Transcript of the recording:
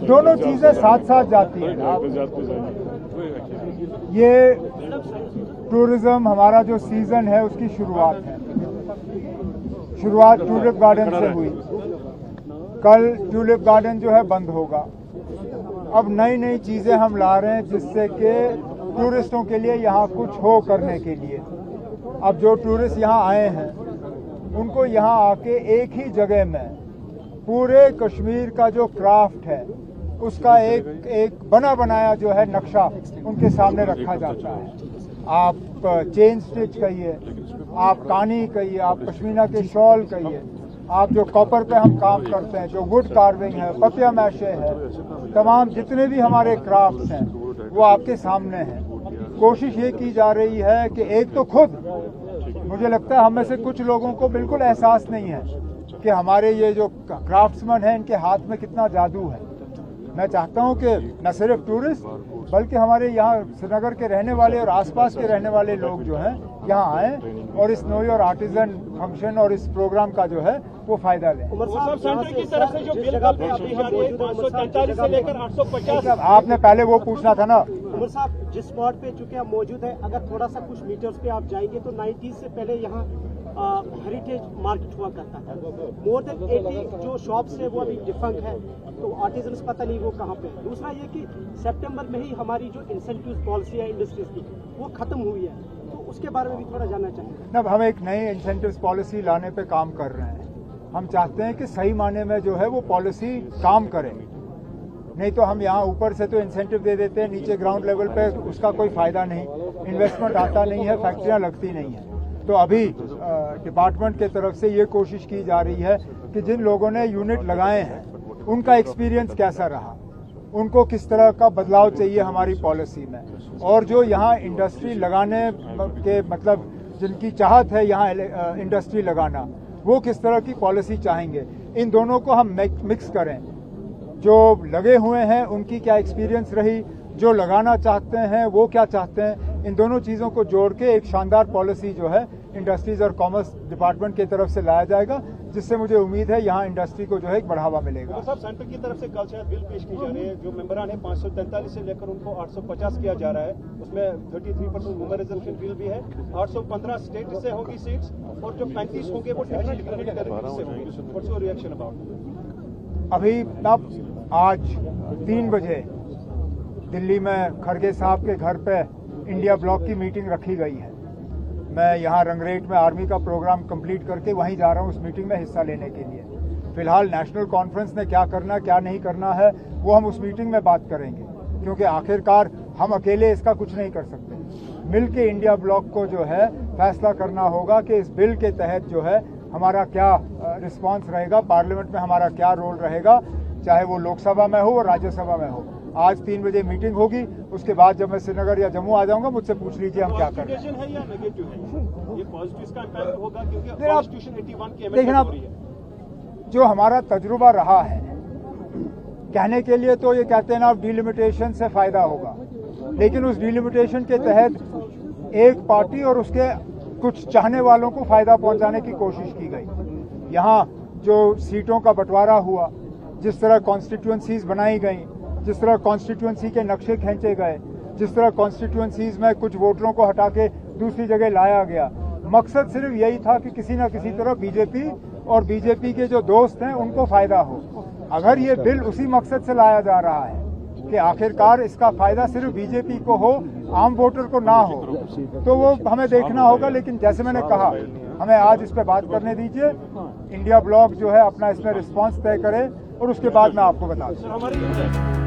दोनों चीजें साथ साथ जाती हैं। ये टूरिज्म हमारा जो सीजन है उसकी शुरुआत है। शुरुआत ट्यूलिप गार्डन से हुई। कल ट्यूलिप गार्डन जो है बंद होगा। अब नई नई चीजें हम ला रहे हैं जिससे कि टूरिस्टों के लिए यहाँ कुछ हो करने के लिए। अब जो टूरिस्ट यहाँ आए हैं उनको यहाँ आके एक ही जगह में पूरे कश्मीर का जो क्राफ्ट है उसका एक बना बनाया जो है नक्शा उनके सामने रखा जाता है। आप चेन स्टिच कहिए, आप कानी कहिए, आप पश्मीना के शॉल कहिए, आप जो कॉपर पे हम काम करते हैं, जो वुड कार्विंग है, पपिया मैशे है, तमाम जितने भी हमारे क्राफ्ट्स हैं वो आपके सामने हैं। कोशिश ये की जा रही है कि एक तो खुद मुझे लगता है हम में से कुछ लोगों को बिल्कुल एहसास नहीं है कि हमारे ये जो क्राफ्ट्समैन हैं इनके हाथ में कितना जादू है। मैं चाहता हूं कि न सिर्फ टूरिस्ट बल्कि हमारे यहाँ श्रीनगर के रहने वाले और आसपास के रहने वाले लोग जो हैं यहाँ आएँ और इस नो योर आर्टिजन फंक्शन और इस प्रोग्राम का जो है वो फायदा लें। उमर साहब, सेंटर की तरफ से जो बिल अभी जा रही है 543 से लेकर 850। आपने पहले वो पूछना था ना। उमर साहब, जिस स्पॉट पे चूंकि आप मौजूद है, अगर थोड़ा सा कुछ मीटर्स पे आप जाएंगे तो 90 से पहले यहाँ हेरिटेज मार्केट हुआ करता था। मोर देन 80 जो शॉप्स है वो अभी डिफंक्ट है, तो आर्टिजन्स पता नहीं वो कहाँ पे। दूसरा ये कि सितंबर में ही हमारी जो इंसेंटिव पॉलिसी है इंडस्ट्रीज की वो खत्म हुई है, तो उसके बारे में भी थोड़ा जानना चाहेंगे। अब हम एक नई इंसेंटिव पॉलिसी लाने पे काम कर रहे हैं। हम चाहते हैं कि सही मायने में जो है वो पॉलिसी काम करे, नहीं तो हम यहाँ ऊपर से तो इंसेंटिव दे देते हैं, नीचे ग्राउंड लेवल पे उसका कोई फायदा नहीं, इन्वेस्टमेंट आता नहीं है, फैक्ट्रियाँ लगती नहीं है। तो अभी डिपार्टमेंट के तरफ से ये कोशिश की जा रही है कि जिन लोगों ने यूनिट लगाए हैं उनका एक्सपीरियंस कैसा रहा, उनको किस तरह का बदलाव चाहिए हमारी पॉलिसी में, और जो यहाँ इंडस्ट्री लगाने के मतलब जिनकी चाहत है यहाँ इंडस्ट्री लगाना वो किस तरह की पॉलिसी चाहेंगे, इन दोनों को हम मिक्स करें। जो लगे हुए हैं उनकी क्या एक्सपीरियंस रही, जो लगाना चाहते हैं वो क्या चाहते हैं, इन दोनों चीज़ों को जोड़ के एक शानदार पॉलिसी जो है इंडस्ट्रीज और कॉमर्स डिपार्टमेंट की तरफ से लाया जाएगा, जिससे मुझे उम्मीद है यहाँ इंडस्ट्री को जो है एक बढ़ावा मिलेगा। साहब, सेंटर की तरफ से कल शायद बिल पेश की जा रही है, जो मेंबरान है 543 से लेकर उनको 850 किया जा रहा है, उसमें 33% वुमेन रिजर्वेशन बिल भी है। 815 स्टेट से होगी सीट्स और जो 35 होंगे वो डिफरेंट टेरिटरी से होंगे। What's your reaction about? अभी तब आज 3 बजे दिल्ली में खड़गे साहब के घर पे इंडिया ब्लॉक की मीटिंग रखी गई है। मैं यहाँ रंगरेट में आर्मी का प्रोग्राम कंप्लीट करके वहीं जा रहा हूँ उस मीटिंग में हिस्सा लेने के लिए। फिलहाल नेशनल कॉन्फ्रेंस ने क्या करना क्या नहीं करना है वो हम उस मीटिंग में बात करेंगे, क्योंकि आखिरकार हम अकेले इसका कुछ नहीं कर सकते। मिल के इंडिया ब्लॉक को जो है फैसला करना होगा कि इस बिल के तहत जो है हमारा क्या रिस्पॉन्स रहेगा, पार्लियामेंट में हमारा क्या रोल रहेगा, चाहे वो लोकसभा में हो और राज्यसभा में हो। आज 3 बजे मीटिंग होगी, उसके बाद जब मैं श्रीनगर या जम्मू आ जाऊंगा मुझसे पूछ लीजिए हम क्या कर रहे हैं। है या नेगेटिव है? ये पॉजिटिव इसका इंपैक्ट होगा क्योंकि कॉन्स्टिट्यूशन 81 की अमेंडमेंट हो रही है। जो हमारा तजुर्बा रहा है, कहने के लिए तो ये कहते हैं ना डिलिमिटेशन से फायदा होगा, लेकिन उस डिलिमिटेशन के तहत एक पार्टी और उसके कुछ चाहने वालों को फायदा पहुंचाने की कोशिश की गई। यहाँ जो सीटों का बंटवारा हुआ, जिस तरह कॉन्स्टिट्यूएंसीज बनाई गई, जिस तरह कॉन्स्टिट्यूएंसी के नक्शे खींचे गए, जिस तरह कॉन्स्टिट्यूएंसीज में कुछ वोटरों को हटा के दूसरी जगह लाया गया, मकसद सिर्फ यही था कि किसी न किसी तरह बीजेपी और बीजेपी के जो दोस्त हैं उनको फायदा हो। अगर ये बिल उसी मकसद से लाया जा रहा है कि आखिरकार इसका फायदा सिर्फ बीजेपी को हो, आम वोटर को ना हो, तो वो हमें देखना होगा। लेकिन जैसे मैंने कहा, हमें आज इस पर बात करने दीजिए। इंडिया ब्लॉक जो है अपना इसमें रिस्पॉन्स तय करे और उसके बाद मैं आपको बता दूँ।